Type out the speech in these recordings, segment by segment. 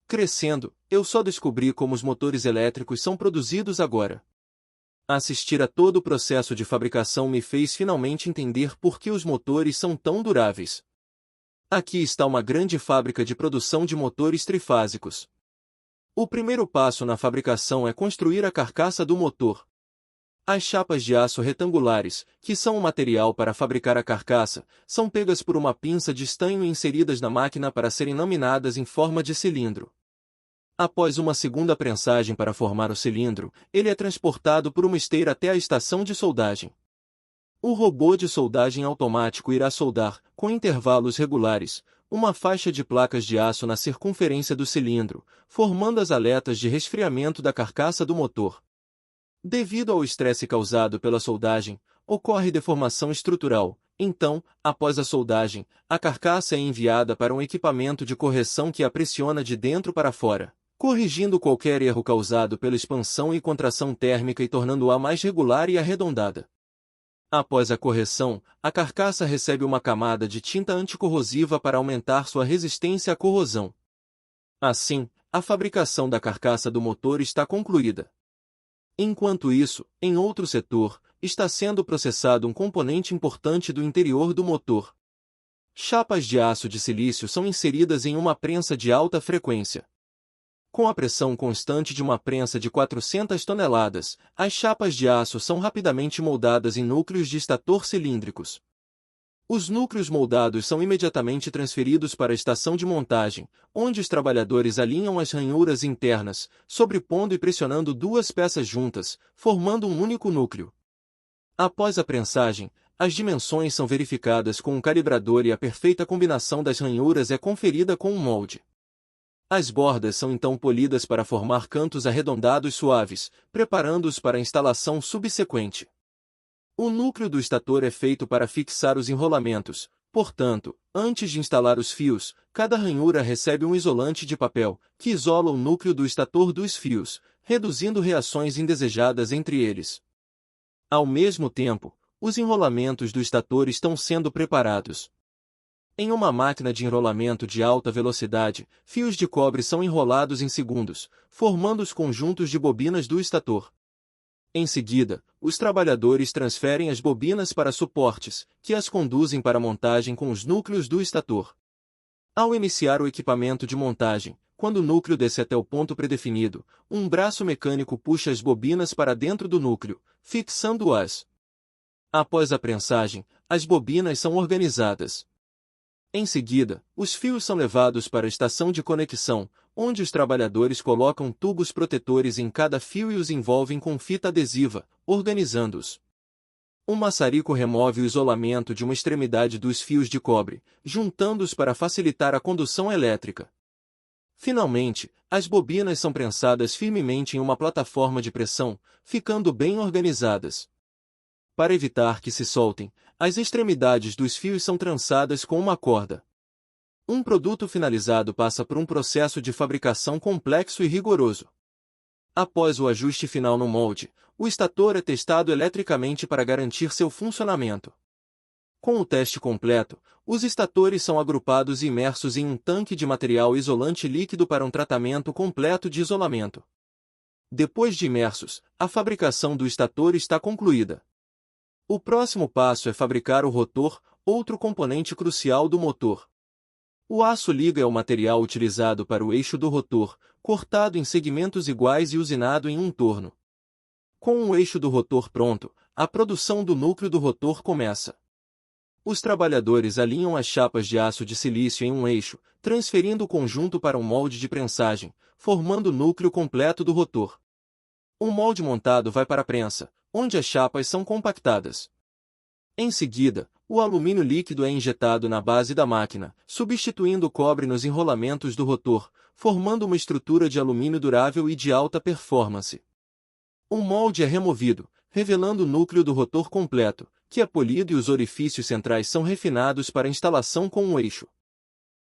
Crescendo, eu só descobri como os motores elétricos são produzidos agora. Assistir a todo o processo de fabricação me fez finalmente entender por que os motores são tão duráveis. Aqui está uma grande fábrica de produção de motores trifásicos. O primeiro passo na fabricação é construir a carcaça do motor. As chapas de aço retangulares, que são o material para fabricar a carcaça, são pegas por uma pinça de estanho e inseridas na máquina para serem laminadas em forma de cilindro. Após uma segunda prensagem para formar o cilindro, ele é transportado por uma esteira até a estação de soldagem. O robô de soldagem automático irá soldar, com intervalos regulares, uma faixa de placas de aço na circunferência do cilindro, formando as aletas de resfriamento da carcaça do motor. Devido ao estresse causado pela soldagem, ocorre deformação estrutural. Então, após a soldagem, a carcaça é enviada para um equipamento de correção que a pressiona de dentro para fora, corrigindo qualquer erro causado pela expansão e contração térmica e tornando-a mais regular e arredondada. Após a correção, a carcaça recebe uma camada de tinta anticorrosiva para aumentar sua resistência à corrosão. Assim, a fabricação da carcaça do motor está concluída. Enquanto isso, em outro setor, está sendo processado um componente importante do interior do motor. Chapas de aço de silício são inseridas em uma prensa de alta frequência. Com a pressão constante de uma prensa de 400 toneladas, as chapas de aço são rapidamente moldadas em núcleos de estator cilíndricos. Os núcleos moldados são imediatamente transferidos para a estação de montagem, onde os trabalhadores alinham as ranhuras internas, sobrepondo e pressionando duas peças juntas, formando um único núcleo. Após a prensagem, as dimensões são verificadas com um calibrador e a perfeita combinação das ranhuras é conferida com um molde. As bordas são então polidas para formar cantos arredondados suaves, preparando-os para a instalação subsequente. O núcleo do estator é feito para fixar os enrolamentos, portanto, antes de instalar os fios, cada ranhura recebe um isolante de papel, que isola o núcleo do estator dos fios, reduzindo reações indesejadas entre eles. Ao mesmo tempo, os enrolamentos do estator estão sendo preparados. Em uma máquina de enrolamento de alta velocidade, fios de cobre são enrolados em segundos, formando os conjuntos de bobinas do estator. Em seguida, os trabalhadores transferem as bobinas para suportes, que as conduzem para a montagem com os núcleos do estator. Ao iniciar o equipamento de montagem, quando o núcleo desce até o ponto predefinido, um braço mecânico puxa as bobinas para dentro do núcleo, fixando-as. Após a prensagem, as bobinas são organizadas. Em seguida, os fios são levados para a estação de conexão, onde os trabalhadores colocam tubos protetores em cada fio e os envolvem com fita adesiva, organizando-os. Um maçarico remove o isolamento de uma extremidade dos fios de cobre, juntando-os para facilitar a condução elétrica. Finalmente, as bobinas são prensadas firmemente em uma plataforma de pressão, ficando bem organizadas. Para evitar que se soltem, as extremidades dos fios são trançadas com uma corda. Um produto finalizado passa por um processo de fabricação complexo e rigoroso. Após o ajuste final no molde, o estator é testado eletricamente para garantir seu funcionamento. Com o teste completo, os estatores são agrupados e imersos em um tanque de material isolante líquido para um tratamento completo de isolamento. Depois de imersos, a fabricação do estator está concluída. O próximo passo é fabricar o rotor, outro componente crucial do motor. O aço liga é o material utilizado para o eixo do rotor, cortado em segmentos iguais e usinado em um torno. Com o eixo do rotor pronto, a produção do núcleo do rotor começa. Os trabalhadores alinham as chapas de aço de silício em um eixo, transferindo o conjunto para um molde de prensagem, formando o núcleo completo do rotor. O molde montado vai para a prensa, onde as chapas são compactadas. Em seguida, o alumínio líquido é injetado na base da máquina, substituindo o cobre nos enrolamentos do rotor, formando uma estrutura de alumínio durável e de alta performance. O molde é removido, revelando o núcleo do rotor completo, que é polido e os orifícios centrais são refinados para instalação com um eixo.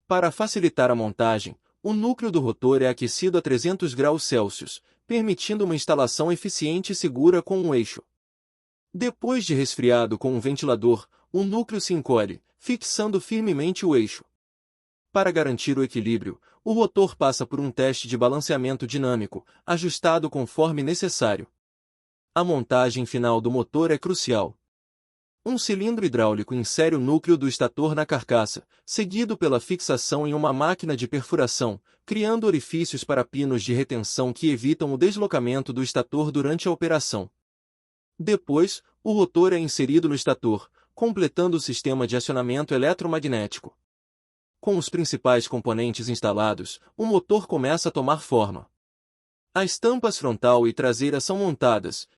Para facilitar a montagem, o núcleo do rotor é aquecido a 300 graus Celsius, permitindo uma instalação eficiente e segura com um eixo. Depois de resfriado com um ventilador, o núcleo se encolhe, fixando firmemente o eixo. Para garantir o equilíbrio, o rotor passa por um teste de balanceamento dinâmico, ajustado conforme necessário. A montagem final do motor é crucial. Um cilindro hidráulico insere o núcleo do estator na carcaça, seguido pela fixação em uma máquina de perfuração, criando orifícios para pinos de retenção que evitam o deslocamento do estator durante a operação. Depois, o rotor é inserido no estator, completando o sistema de acionamento eletromagnético. Com os principais componentes instalados, o motor começa a tomar forma. As tampas frontal e traseira são montadas,